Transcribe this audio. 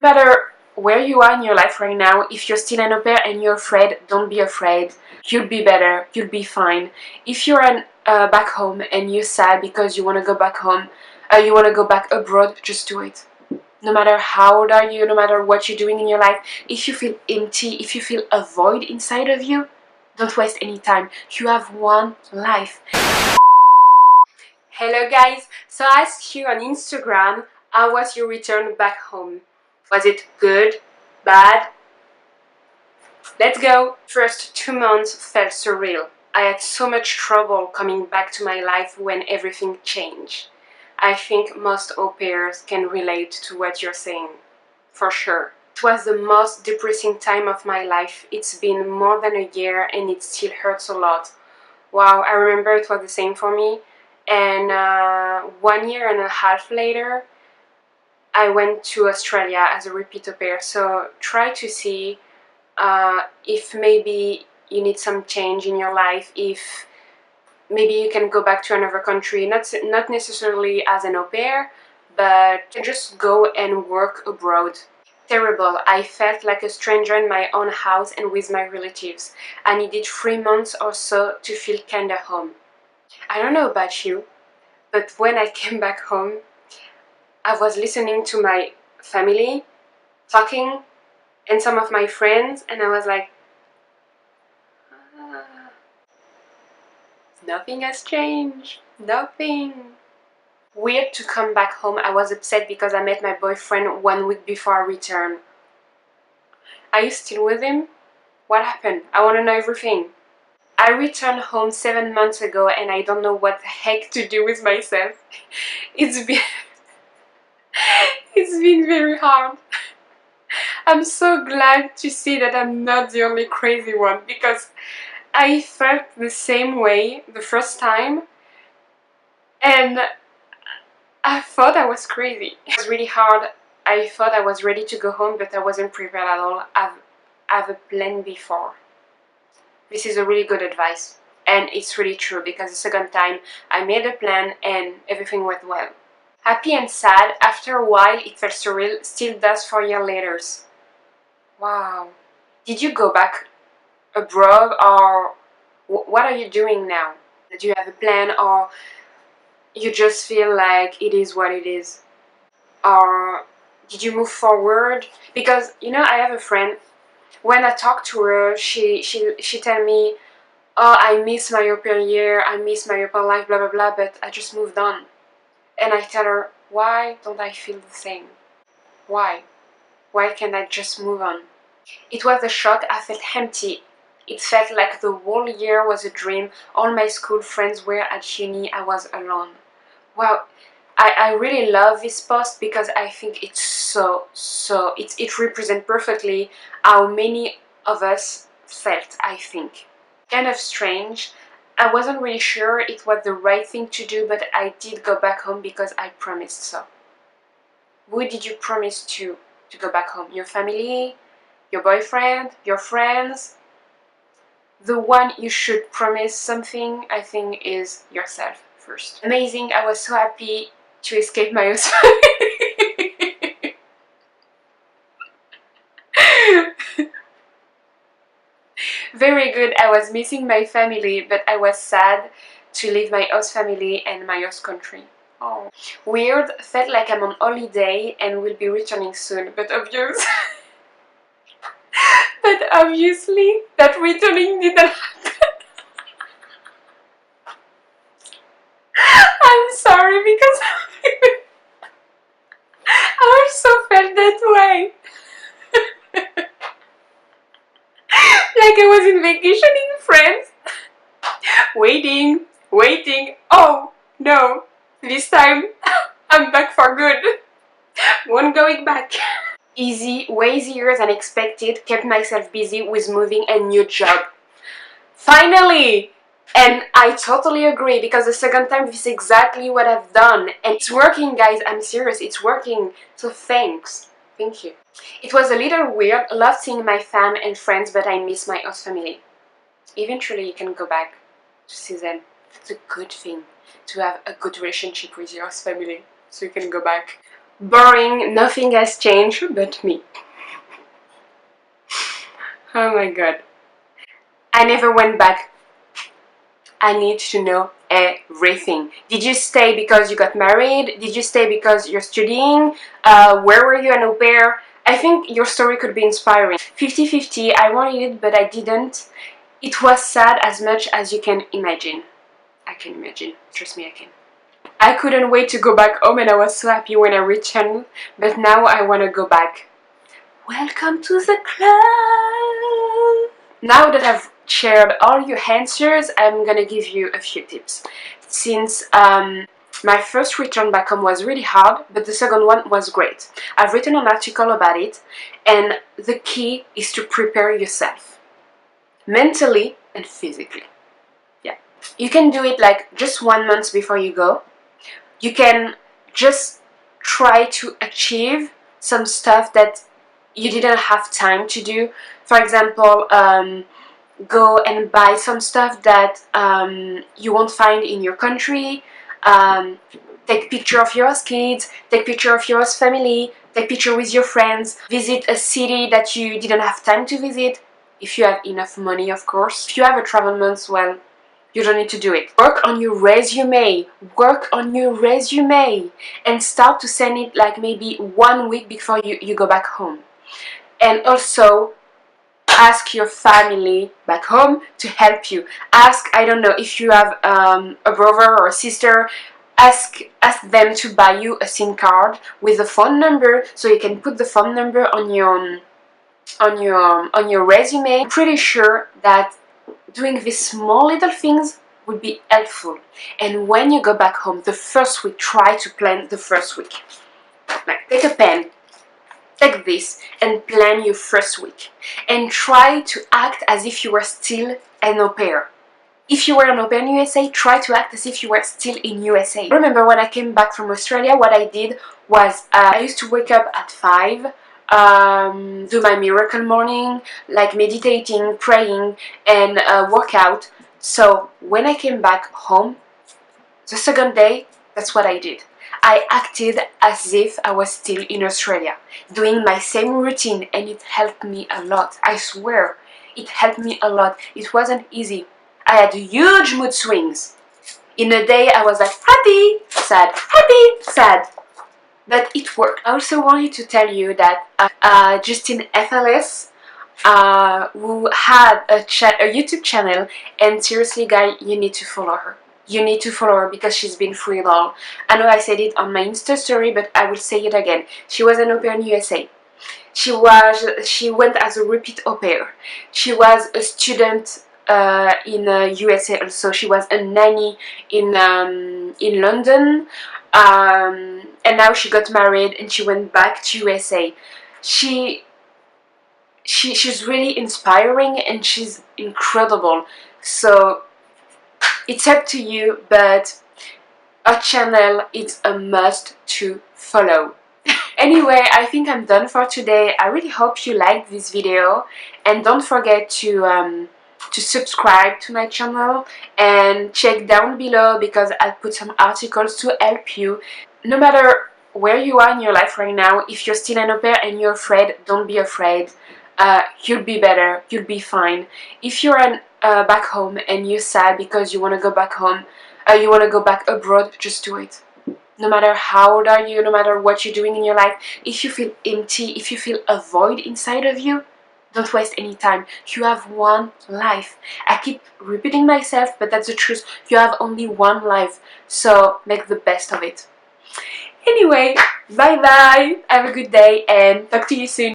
No matter where you are in your life right now, if you're still an au pair and you're afraid, don't be afraid. You'll be better, you'll be fine. If you're back home and you're sad because you want to go back home, you want to go back abroad, just do it. No matter how old are you, no matter what you're doing in your life, if you feel empty, if you feel a void inside of you, don't waste any time. You have one life. Hello guys, so I asked you on Instagram, how was your return back home? Was it good? Bad? Let's go! First 2 months felt surreal. I had so much trouble coming back to my life when everything changed. I think most au pairs can relate to what you're saying. For sure. It was the most depressing time of my life. It's been more than a year and it still hurts a lot. Wow, I remember it was the same for me. And 1 year and a half later, I went to Australia as a repeat au pair. So try to see if maybe you need some change in your life, if maybe you can go back to another country, not necessarily as an au pair, but just go and work abroad. Terrible. I felt like a stranger in my own house and with my relatives. I needed 3 months or so to feel kinda home. I don't know about you, but when I came back home, I was listening to my family talking and some of my friends, and I was like, nothing has changed. Nothing. Weird to come back home. I was upset because I met my boyfriend 1 week before I returned. Are you still with him? What happened? I want to know everything. I returned home 7 months ago and I don't know what the heck to do with myself. It's been very hard. I'm so glad to see that I'm not the only crazy one, because I felt the same way the first time and I thought I was crazy. It was really hard. I thought I was ready to go home, but I wasn't prepared at all. I have a plan before. This is a really good advice, and it's really true, because the second time I made a plan and everything went well. Happy and sad, after a while it felt surreal, still does 4 years later. Wow. Did you go back abroad, or what are you doing now? Do you have a plan, or you just feel like it is what it is? Or did you move forward? Because, you know, I have a friend, when I talk to her, she tell me, oh, I miss my au pair year, I miss my au pair life, blah blah blah, but I just moved on. And I tell her, why don't I feel the same? Why? Why can't I just move on? It was a shock. I felt empty. It felt like the whole year was a dream. All my school friends were at uni, I was alone. Wow, I really love this post because I think it's it represents perfectly how many of us felt, I think. Kind of strange. I wasn't really sure it was the right thing to do, but I did go back home because I promised so. Who did you promise to go back home? Your family? Your boyfriend? Your friends? The one you should promise something, I think, is yourself first. Amazing. I was so happy to escape my husband. Very good. I was missing my family, but I was sad to leave my host family and my host country. Oh. Weird. Felt like I'm on holiday and will be returning soon, but obviously that returning didn't happen. I'm sorry, because I also felt that way. Like I was in vacation in France. Waiting. Oh no, this time I'm back for good. Won't going back. Easy, way easier than expected. Kept myself busy with moving and new job. Finally! And I totally agree, because the second time this is exactly what I've done. And it's working, guys. I'm serious, it's working. So thanks. Thank you. It was a little weird. Love seeing my fam and friends, but I miss my host family. Eventually you can go back to see them. It's a good thing to have a good relationship with your host family, so you can go back. boring, nothing has changed but me. Oh my god. I never went back. I need to know everything. Did you stay because you got married? Did you stay because you're studying? Where were you an au pair? I think your story could be inspiring. 50-50, I wanted it but I didn't. It was sad as much as you can imagine. I can imagine, trust me I can. I couldn't wait to go back home and I was so happy when I returned, but now I want to go back. Welcome to the club! Now that I've shared all your answers, I'm gonna give you a few tips. Since my first return back home was really hard, but the second one was great. I've written an article about it, and the key is to prepare yourself, mentally and physically. Yeah. You can do it like just 1 month before you go. You can just try to achieve some stuff that you didn't have time to do. For example, go and buy some stuff that you won't find in your country. Take picture of your kids, take picture of your family, take picture with your friends, visit a city that you didn't have time to visit, if you have enough money of course. If you have a travel month, well, you don't need to do it. Work on your resume, and start to send it like maybe 1 week before you go back home. And also ask your family back home to help you. Ask, I don't know, if you have a brother or a sister, ask them to buy you a SIM card with a phone number so you can put the phone number on your resume. I'm pretty sure that doing these small little things would be helpful. And when you go back home, the first week, try to plan the first week. Like, take a pen, take this, and plan your first week. And try to act as if you were still an au pair. If you were an au pair in USA, try to act as if you were still in USA. I remember when I came back from Australia, what I did was I used to wake up at 5, do my miracle morning, like meditating, praying, and work out. So when I came back home, the second day, that's what I did. I acted as if I was still in Australia, doing my same routine, and it helped me a lot. I swear, it helped me a lot. It wasn't easy. I had huge mood swings. In a day, I was like happy, sad, happy, sad. But it worked. I also wanted to tell you that Justine FLS, who had a YouTube channel, and seriously guys, you need to follow her. You need to follow her because she's been through it all. I know I said it on my Insta story, but I will say it again. She was an au pair in USA. She went as a repeat au pair. She was a student in USA also. She was a nanny in London, and now she got married and she went back to USA. She's really inspiring and she's incredible. So it's up to you, but her channel is a must to follow. Anyway, I think I'm done for today. I really hope you liked this video, and don't forget to subscribe to my channel and check down below because I'll put some articles to help you. No matter where you are in your life right now, if you're still an au pair and you're afraid, don't be afraid. You'll be better, you'll be fine. If you're back home and you're sad because you want to go back home, you want to go back abroad, just do it. No matter how old are you, no matter what you're doing in your life, if you feel empty, if you feel a void inside of you, don't waste any time. You have one life. I keep repeating myself, but that's the truth. You have only one life, so make the best of it. Anyway, bye bye, have a good day, and talk to you soon.